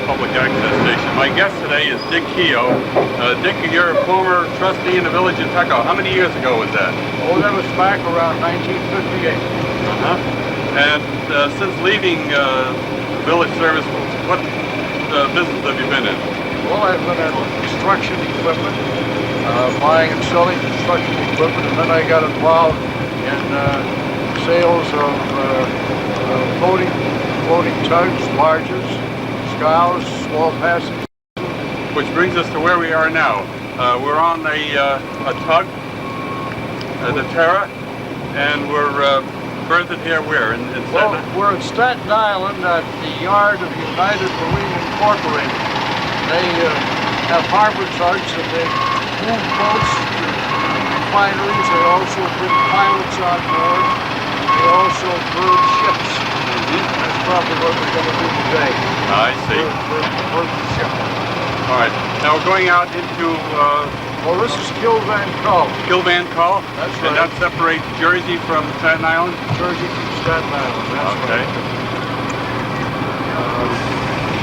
Public access station. My guest today is Dick Kahoe. Dick, you're a former trustee in the village of Tuckahoe. How many years ago was that? Oh, that was back around 1958. And since leaving village service, what business have you been in? Well, I've been in construction equipment, buying and selling construction equipment, and then I got involved in sales of floating tugs, barges, scows, small passengers. Which brings us to where we are now. We're on a tug, the Terra, and we're berthed here where? In well, we're at Staten Island at the yard of United Marine Incorporated. They have harbor tugs and they move boats to refineries. They also bring pilots on board. They also berth ships. That's probably what we're going to do today. I see. Berth the ship. All right. Now we're going out into... well, this is Kilvan Cove. Kilvan Cove? That's right. And that separates Jersey from Staten Island? Jersey from Staten Island, that's okay. right.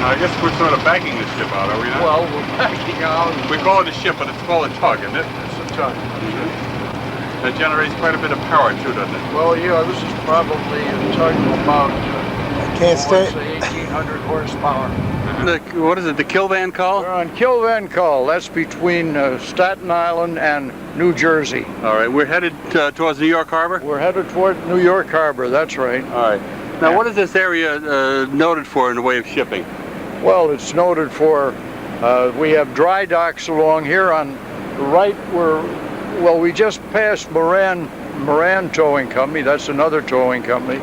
I guess we're sort of backing the ship out, are we not? Well, we're backing out. We call it a ship, but it's called a tug, isn't it? It's a tug. It generates quite a bit of power too, doesn't it? Well, yeah, this is probably a tug of about, Can't stay. say 1,800 horsepower. What is it, the Kilvan Cove? We're on Kilvan Cove. That's between Staten Island and New Jersey. All right, we're headed towards New York Harbor? We're headed toward New York Harbor, that's right. All right. Now, what is this area noted for in the way of shipping? Well, it's noted for, we have dry docks along here. On the right, well, we just passed Moran Towing Company. That's another towing company.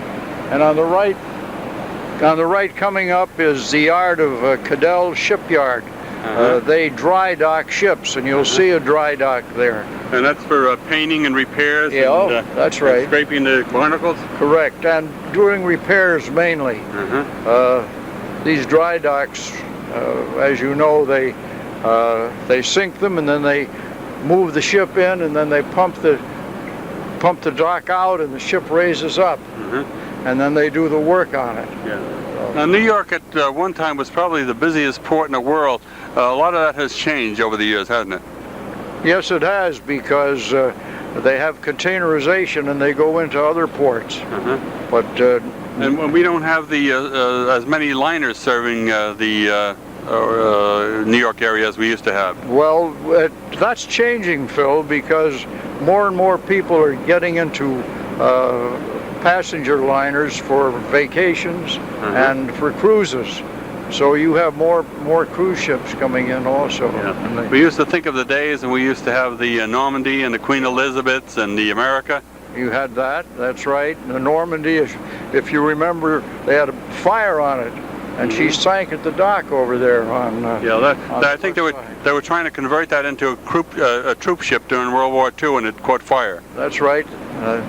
And on the right coming up is the yard of Cadell Shipyard. They dry dock ships, and you'll see a dry dock there. And that's for painting and repairs? Yeah, and, that's right. And scraping the barnacles? Correct, and doing repairs mainly. These dry docks, as you know, they sink them, and then they move the ship in, and then they pump the dock out, and the ship raises up. And then they do the work on it. Yeah. Now, New York at one time was probably the busiest port in the world. A lot of that has changed over the years, hasn't it? Yes, it has, because they have containerization and they go into other ports. But and we don't have the as many liners serving the New York area as we used to have. Well, that's changing, Phil, because more and more people are getting into passenger liners for vacations and for cruises. So you have more cruise ships coming in also. Yeah. We used to think of the days, and we used to have the Normandy and the Queen Elizabeths and the America. You had that, that's right. The Normandy, if you remember, they had a fire on it, and she sank at the dock over there on. I think they were trying to convert that into a troop ship during World War II, and it caught fire. That's right.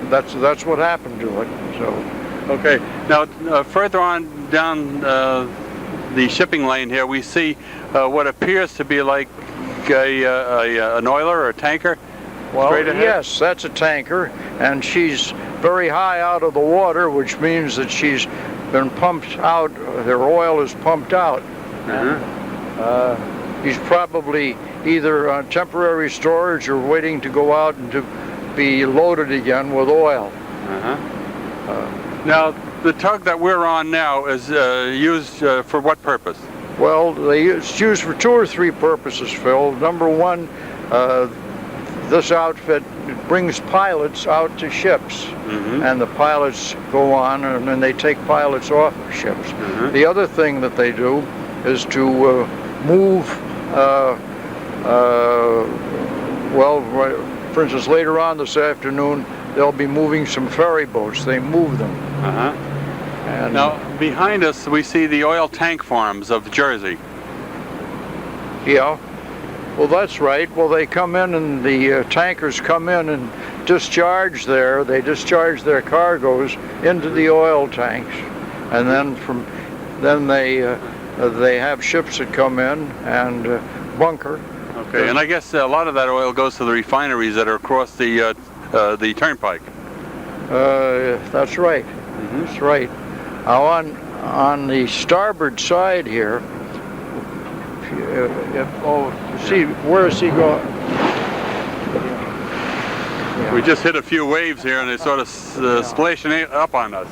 That's what happened to it. So. Okay. Now further on down the shipping lane here, we see what appears to be like an oiler or a tanker. Well, yes, that's a tanker, and she's very high out of the water, which means that she's been pumped out. Their oil is pumped out. He's probably either on temporary storage or waiting to go out and to be loaded again with oil. Now, the tug that we're on now is used for what purpose? Well, it's used for 2 or 3 purposes, Phil. Number one, this outfit brings pilots out to ships, and the pilots go on, and then they take pilots off of ships. The other thing that they do is to move for instance, later on this afternoon, they'll be moving some ferry boats. They move them. Uh-huh. And Now, behind us, we see the oil tank farms of Jersey. yeah, well, that's right. Well, they come in, and the tankers come in and discharge there. They discharge their cargoes into the oil tanks, and then they have ships that come in and bunker. Okay, and I guess a lot of that oil goes to the refineries that are across the turnpike. That's right. That's right. Now on the starboard side here, see, where is he going? Yeah. We just hit a few waves here, and they're sort of splashing up on us.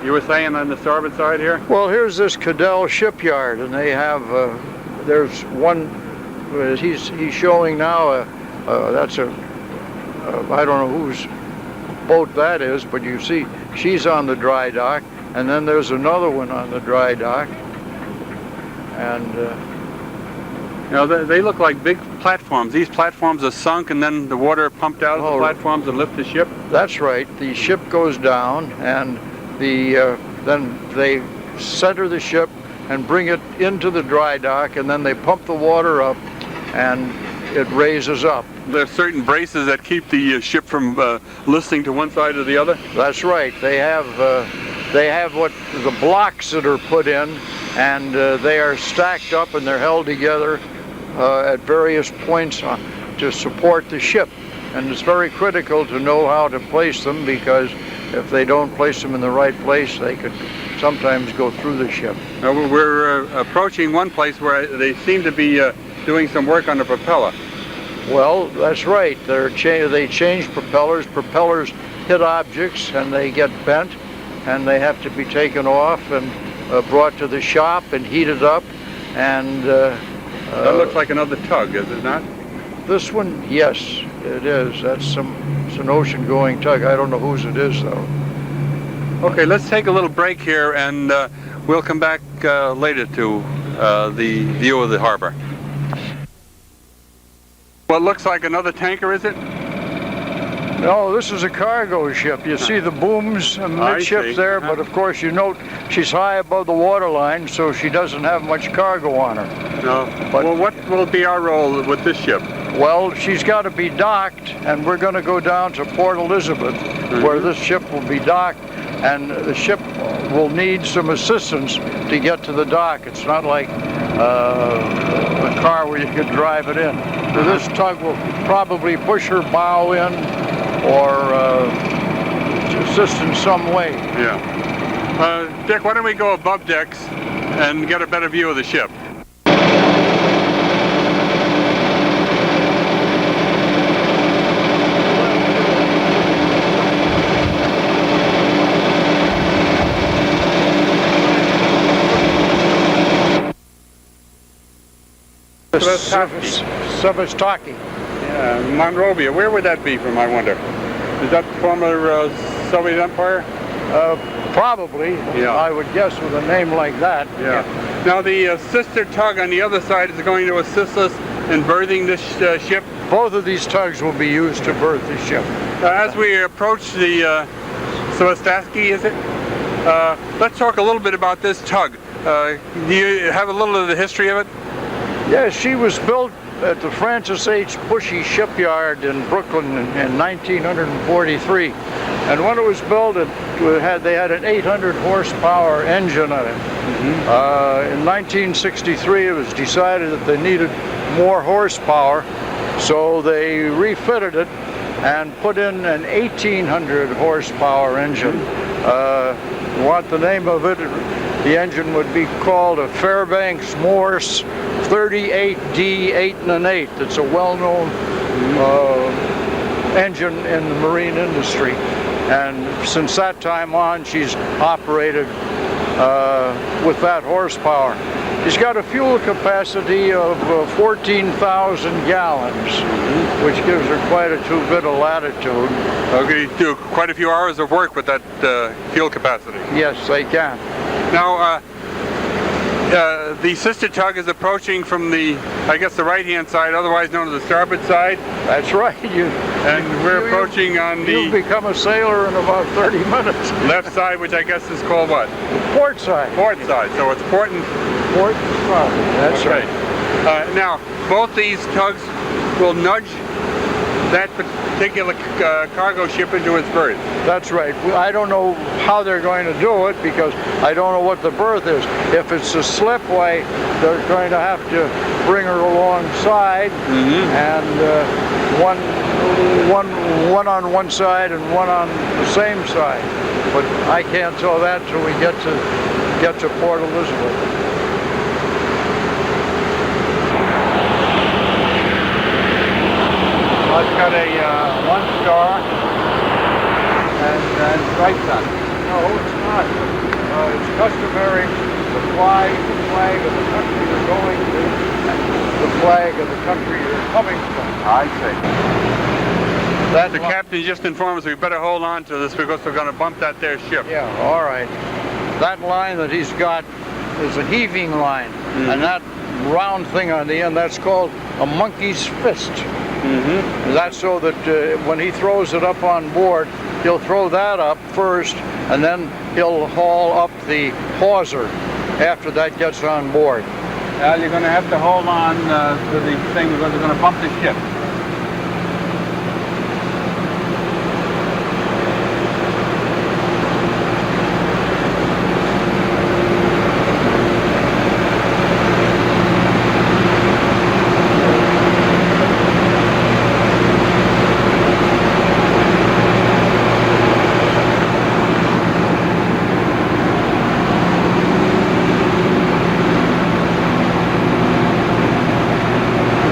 You were saying on the starboard side here? Well, here's this Cadell shipyard, and they have there's one. He's showing now. That's a I don't know whose boat that is, but you see she's on the dry dock, and then there's another one on the dry dock, and Now, they look like big platforms. These platforms are sunk, and then the water pumped out of the platforms and lift the ship? that's right. The ship goes down, and then they center the ship and bring it into the dry dock, and then they pump the water up, and it raises up. There are certain braces that keep the ship from listing to one side or the other? That's right. They have what the blocks that are put in, and they are stacked up and they're held together at various points to support the ship. And it's very critical to know how to place them, because if they don't place them in the right place, they could sometimes go through the ship. We're approaching one place where they seem to be doing some work on the propeller. Well, that's right. They change propellers. Propellers hit objects and they get bent, and they have to be taken off and brought to the shop and heated up. And that looks like another tug, is it not? This one, yes, it is. It's an ocean-going tug. I don't know whose it is, though. Okay, let's take a little break here, and we'll come back later to the view of the harbor. What looks like another tanker, is it? No, this is a cargo ship. You see the booms amidships there, but of course you note she's high above the waterline, so she doesn't have much cargo on her. No. Well, what will be our role with this ship? Well, she's got to be docked, and we're going to go down to Port Elizabeth, where this ship will be docked, and the ship will need some assistance to get to the dock. It's not like a car where you can drive it in. So this tug will probably push her bow in or assist in some way. Yeah. Dick, why don't we go above decks and get a better view of the ship? Sevastaki. Yeah, Monrovia. Where would that be from, I wonder? Is that former Soviet Empire? Probably. Yeah. I would guess with a name like that. Yeah. Now the sister tug on the other side is going to assist us in berthing this ship. Both of these tugs will be used to berth the ship. As we approach the Sevastaki, is it? Let's talk a little bit about this tug. Do you have a little of the history of it? Yes, she was built at the Francis H. Bushy Shipyard in Brooklyn in 1943. And when it was built, they had an 800 horsepower engine on it. In 1963, it was decided that they needed more horsepower, so they refitted it and put in an 1800 horsepower engine. Want the name of it? The engine would be called a Fairbanks Morse 38D 8 1/8. It's a well-known engine in the marine industry, and since that time on, she's operated with that horsepower. She's got a fuel capacity of 14,000 gallons, which gives her quite a bit of latitude. Okay, do quite a few hours of work with that fuel capacity. Yes, they can. Now, The sister tug is approaching from the, I guess, the right-hand side, otherwise known as the starboard side. That's right. We're approaching on the... You've become a sailor in about 30 minutes. Left side, which I guess is called what? Port side. Port side. So it's port and... Port side. That's right. Now, both these tugs will nudge that particular cargo ship into its berth. That's right. I don't know how they're going to do it because I don't know what the berth is. If it's a slipway, they're going to have to bring her alongside and one on one side and one on the same side. But I can't tell that till we get to Port Elizabeth. I've got a 1-star and stripes on it. No, it's not. It's customary to fly the flag of the country you're going to, the flag of the country you're coming from. I see. The captain just informed us we better hold on to this because we're going to bump that there ship. Yeah, all right. That line that he's got is a heaving line, and that round thing on the end, that's called a monkey's fist. That's so that when he throws it up on board, he'll throw that up first, and then he'll haul up the hawser after that gets on board. Well, you're going to have to hold on to the thing because we're going to bump the ship.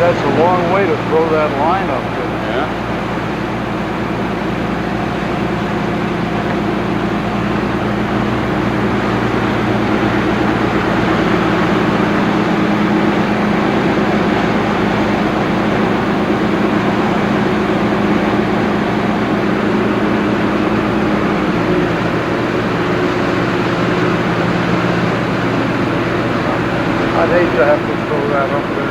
That's a long way to throw that line up there. Yeah. I'd hate to have to throw that up there.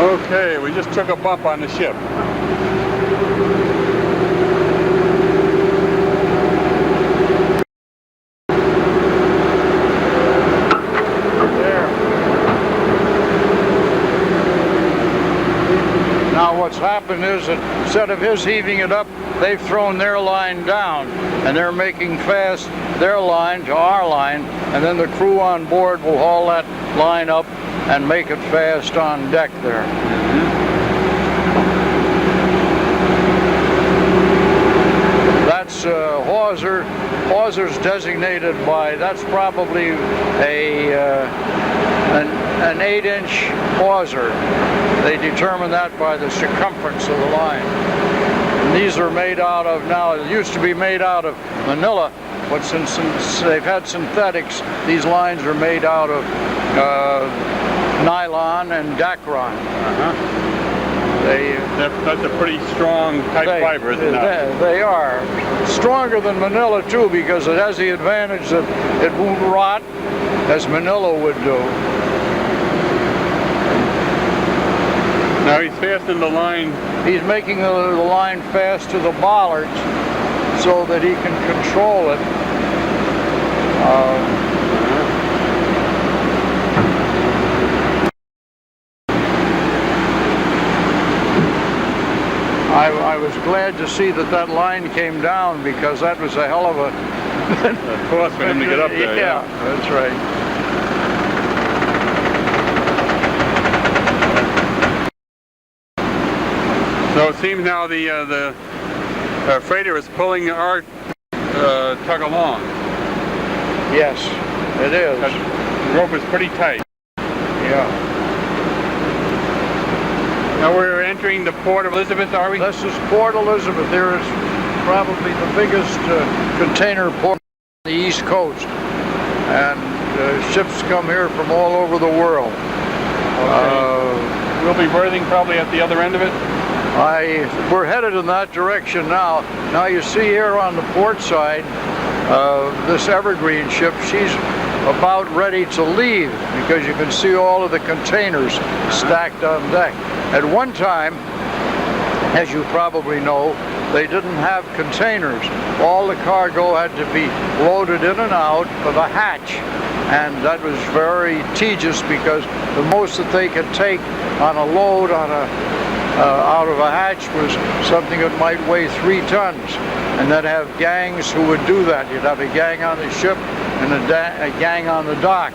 Okay, we just took a bump on the ship. There. Now what's happened is that instead of his heaving it up, they've thrown their line down and they're making fast their line to our line, and then the crew on board will haul that line up and make it fast on deck there. That's hawser. Hawser's designated by, that's probably an 8-inch hawser. They determine that by the circumference of the line. And these are made out of, now it used to be made out of manila, but since they've had synthetics, these lines are made out of nylon and dacron. That's a pretty strong type fiber, isn't it? They are. Stronger than manila too, because it has the advantage that it won't rot as manila would do. Now he's fastened the line. He's making the line fast to the bollards so that he can control it. I was glad to see that line came down, because that was a hell of a... Of course, for him to get up there. Yeah, that's right. So it seems now the freighter is pulling our tug along. Yes, it is. The rope is pretty tight. Yeah. Now we're entering the Port of Elizabeth, are we? This is Port Elizabeth. There is probably the biggest container port on the East Coast. And ships come here from all over the world. We'll be berthing probably at the other end of it? We're headed in that direction now. Now you see here on the port side, this Evergreen ship, she's about ready to leave because you can see all of the containers stacked on deck. At one time, as you probably know, they didn't have containers. All the cargo had to be loaded in and out of a hatch. And that was very tedious because the most that they could take on a load on out of a hatch was something that might weigh 3 tons. And they'd have gangs who would do that. You'd have a gang on the ship and a gang on the dock.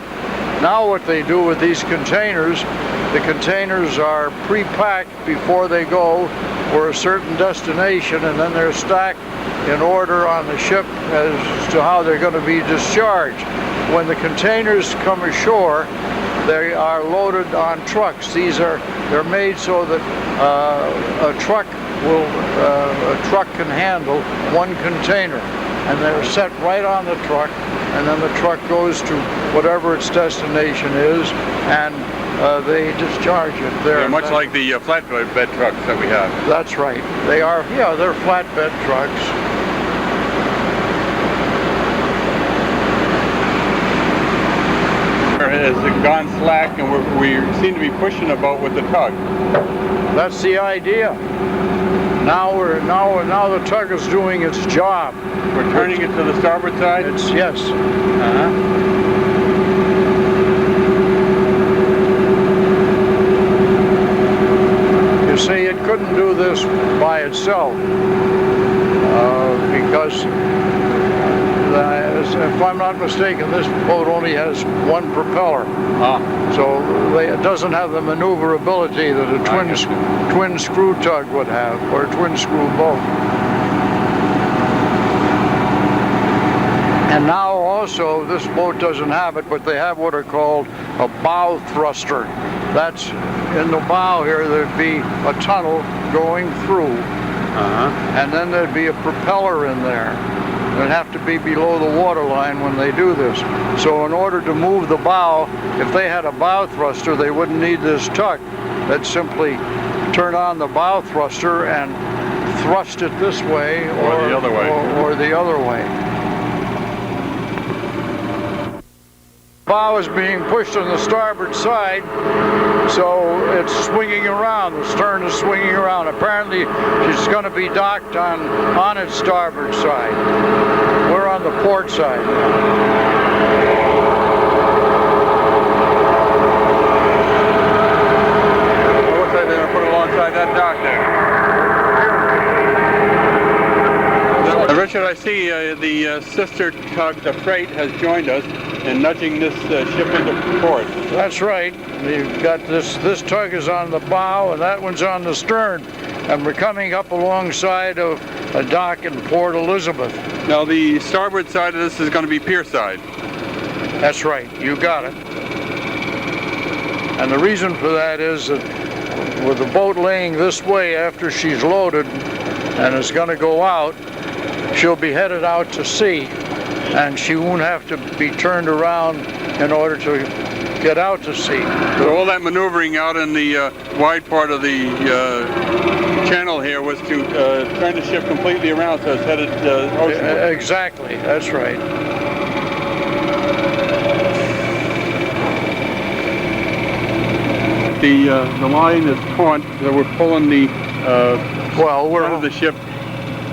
Now what they do with these containers, the containers are pre-packed before they go for a certain destination, and then they're stacked in order on the ship as to how they're going to be discharged. When the containers come ashore, they are loaded on trucks. They're made so that a truck can handle one container, and they're set right on the truck, and then the truck goes to whatever its destination is, and they discharge it there. Yeah, much like the flatbed trucks that we have. That's right. They are, yeah, they're flatbed trucks. Has gone slack, and we seem to be pushing a boat with the tug. That's the idea. Now the tug is doing its job. We're turning it to the starboard side? Yes. You see, it couldn't do this by itself because if I'm not mistaken, this boat only has one propeller. So it doesn't have the maneuverability that a twin screw tug would have, or a twin screw boat. And now also, this boat doesn't have it, but they have what are called a bow thruster. That's in the bow here, there'd be a tunnel going through, and then there'd be a propeller in there. It'd have to be below the waterline when they do this. So in order to move the bow, if they had a bow thruster, they wouldn't need this tug. They'd simply turn on the bow thruster and thrust it this way or the other way. Or the other way. The bow is being pushed on the starboard side, so it's swinging around. The stern is swinging around. Apparently, she's going to be docked on its starboard side. We're on the port side. Well, looks like they're going to put it alongside that dock there. Richard, I see the sister tug, the Freight, has joined us and nudging this ship into port. That's right. We've got this tug is on the bow and that one's on the stern, and we're coming up alongside of a dock in Port Elizabeth. Now the starboard side of this is going to be pier side. That's right, you got it. And the reason for that is that with the boat laying this way after she's loaded and is going to go out, she'll be headed out to sea, and she won't have to be turned around in order to get out to sea. So all that maneuvering out in the wide part of the channel here was to turn the ship completely around so it's headed ocean. Exactly, that's right. The line is taut, so we're pulling the front of the ship.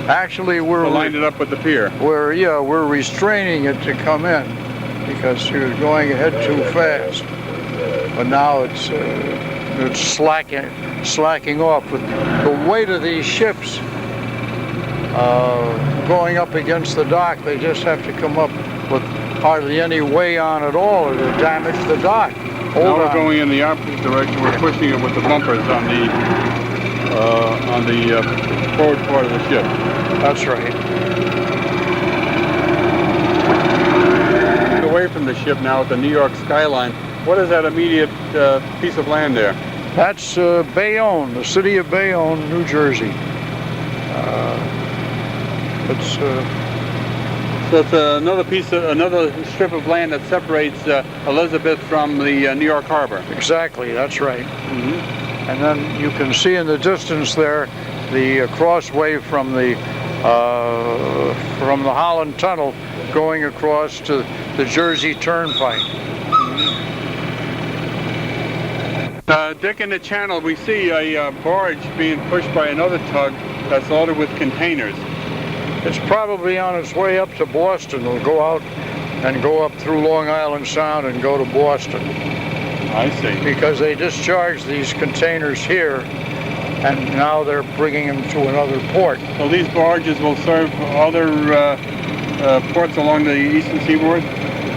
Actually, we're lined it up with the pier. We're restraining it to come in because she was going ahead too fast. But now it's slacking off. With the weight of these ships going up against the dock, they just have to come up with hardly any way on at all, or they'll damage the dock. Now we're going in the opposite direction. We're pushing it with the bumpers on the forward part of the ship. That's right. Away from the ship now at the New York skyline. What is that immediate piece of land there? That's Bayonne, the city of Bayonne, New Jersey. It's So it's another strip of land that separates Elizabeth from the New York Harbor. Exactly, that's right. And then you can see in the distance there the crossway from the Holland Tunnel going across to the Jersey Turnpike. Dick, in the channel we see a barge being pushed by another tug that's loaded with containers. It's probably on its way up to Boston. It'll go out and go up through Long Island Sound and go to Boston. I see. Because they discharge these containers here, and now they're bringing them to another port. So these barges will serve other ports along the eastern seaboard?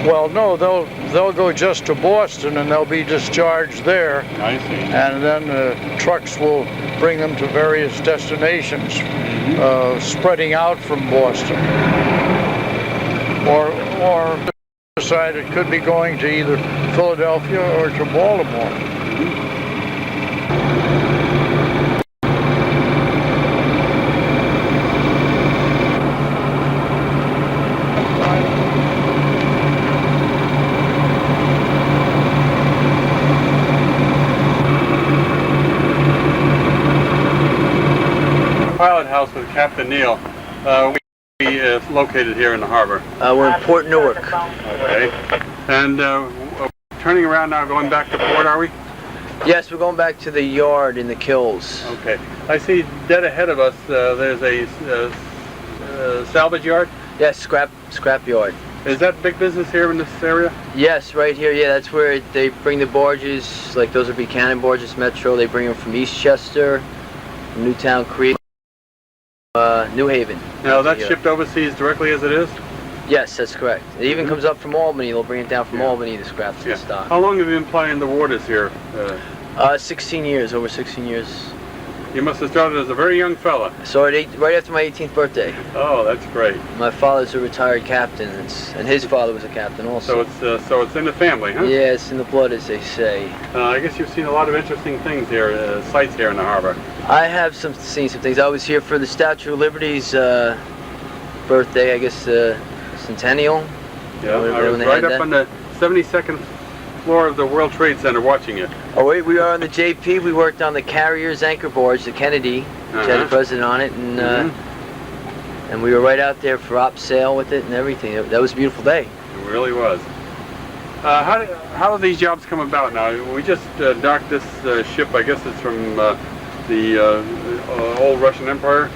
Well, no, they'll go just to Boston and they'll be discharged there. I see. And then trucks will bring them to various destinations, spreading out from Boston. Or side it could be going to either Philadelphia or to Baltimore. Pilot house with Captain Neal. We located here in the harbor. We're in Port Newark. Okay. And turning around now, going back to port, are we? Yes, we're going back to the yard in the Kills. Okay. I see dead ahead of us there's a salvage yard. Yes, scrap yard. Is that big business here in this area? Yes, right here. Yeah, that's where they bring the barges. Like those are Buchanan barges, Metro. They bring them from Eastchester, from Newtown Creek, New Haven. Now that's shipped overseas directly as it is? Yes, that's correct. It even comes up from Albany. They'll bring it down from Albany, the scraps and stock. How long have you been plying the waters here? 16 years, over 16 years. You must have started as a very young fella. Started right after my 18th birthday. Oh, that's great. My father's a retired captain, and his father was a captain also. So it's in the family, huh? Yeah, it's in the blood, as they say. I guess you've seen a lot of interesting things here, sights here in the harbor. I have seen some things. I was here for the Statue of Liberty's birthday, I guess, centennial. Yeah, I was right up on the 72nd floor of the World Trade Center watching it. Oh wait, we are on the JP. We worked on the Carrier's anchor barge, the Kennedy, which had the president on it, and we were right out there for op sail with it and everything. That was a beautiful day. It really was. How do these jobs come about now? We just docked this ship. I guess it's from the old Russian Empire.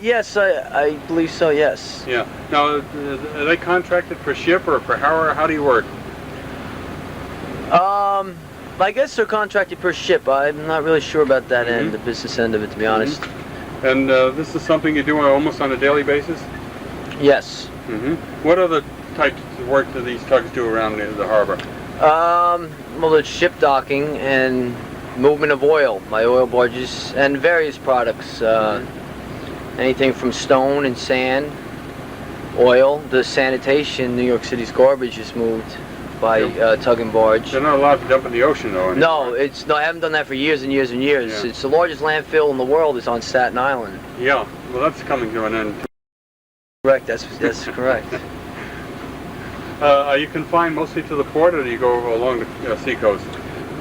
Yes, I believe so. Yes. Yeah. Now, are they contracted per ship or per hour? How do you work? I guess they're contracted per ship. I'm not really sure about that end, the business end of it, to be honest. And this is something you do almost on a daily basis? Yes. What other types of work do these tugs do around the harbor? Well, there's ship docking and movement of oil by oil barges and various products. Anything from stone and sand, oil. The sanitation, New York City's garbage is moved by tug and barge. They're not allowed to dump in the ocean, though. No, I haven't done that for years and years and years. Yeah. It's the largest landfill in the world. Is on Staten Island. Yeah, well, that's coming to an end. Correct. That's correct. Are you confined mostly to the port, or do you go along the seacoast?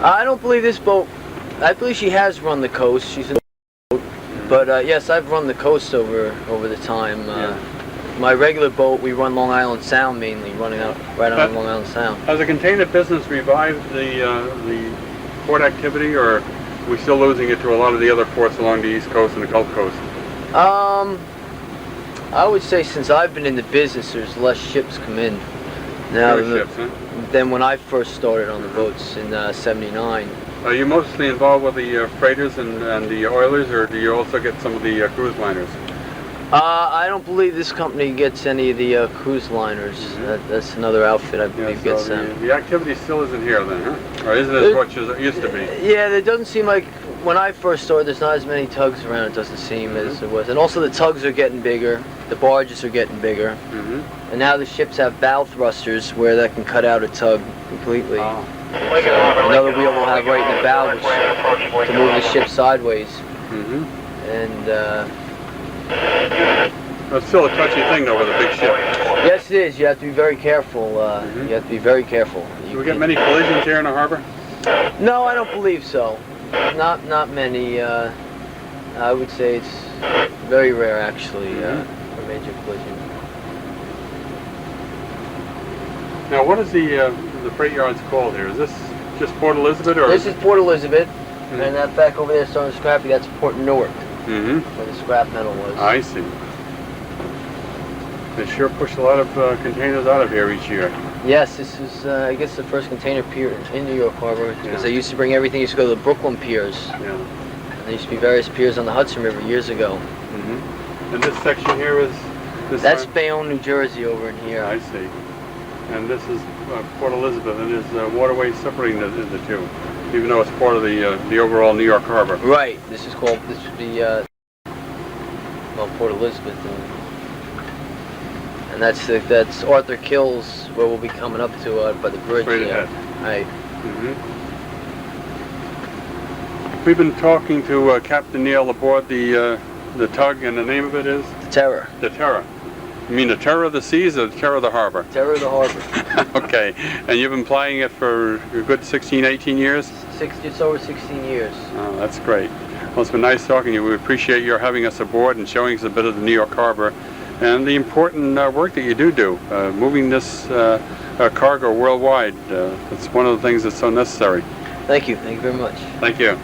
I don't believe this boat. I believe she has run the coast. She's in the boat. But yes, I've run the coast over the time. My regular boat, we run Long Island Sound mainly, running out right on Long Island Sound. Has the container business revived the port activity, or are we still losing it to a lot of the other ports along the East Coast and the Gulf Coast? I would say since I've been in the business, there's less ships come in now than when I first started on the boats in '79. Are you mostly involved with the freighters and the oilers, or do you also get some of the cruise liners? I don't believe this company gets any of the cruise liners. That's another outfit I believe gets them. The activity still isn't here then, huh? Or isn't as much as it used to be? Yeah, it doesn't seem like, when I first started, there's not as many tugs around, it doesn't seem as it was. And also the tugs are getting bigger, the barges are getting bigger. And now the ships have bow thrusters where that can cut out a tug completely. Another wheel will have right in the bow to move the ship sideways. And That's still a touchy thing though with a big ship. Yes, it is. You have to be very careful. You have to be very careful. Do we get many collisions here in the harbor? No, I don't believe so. Not many. I would say it's very rare, actually, a major collision. Now, what is the freight yards called here? Is this just Port Elizabeth, or? This is Port Elizabeth, and that back over there, starting scrappy, that's Port Newark, where the scrap metal was. I see. They sure push a lot of containers out of here each year. Yes, this is, I guess, the first container pier in New York Harbor, because they used to bring everything, used to go to the Brooklyn piers. Yeah. And there used to be various piers on the Hudson River years ago. And this section here is? That's Bayonne, New Jersey over in here. I see. And this is Port Elizabeth, and there's waterways separating the two, even though it's part of the overall New York Harbor. Right. This is called, this would be, well, Port Elizabeth. And that's Arthur Kills, where we'll be coming up to by the bridge. Straight there. ahead. Right. We've been talking to Captain Neal aboard the tug, and the name of it is? The Terror. The Terror. You mean the terror of the seas or the terror of the harbor? Terror of the harbor. Okay. And you've been plying it for a good 16, 18 years? Just over 16 years. Oh, that's great. Well, it's been nice talking to you. We appreciate your having us aboard and showing us a bit of the New York Harbor and the important work that you do, moving this cargo worldwide. It's one of the things that's so necessary. Thank you. Thank you very much. Thank you.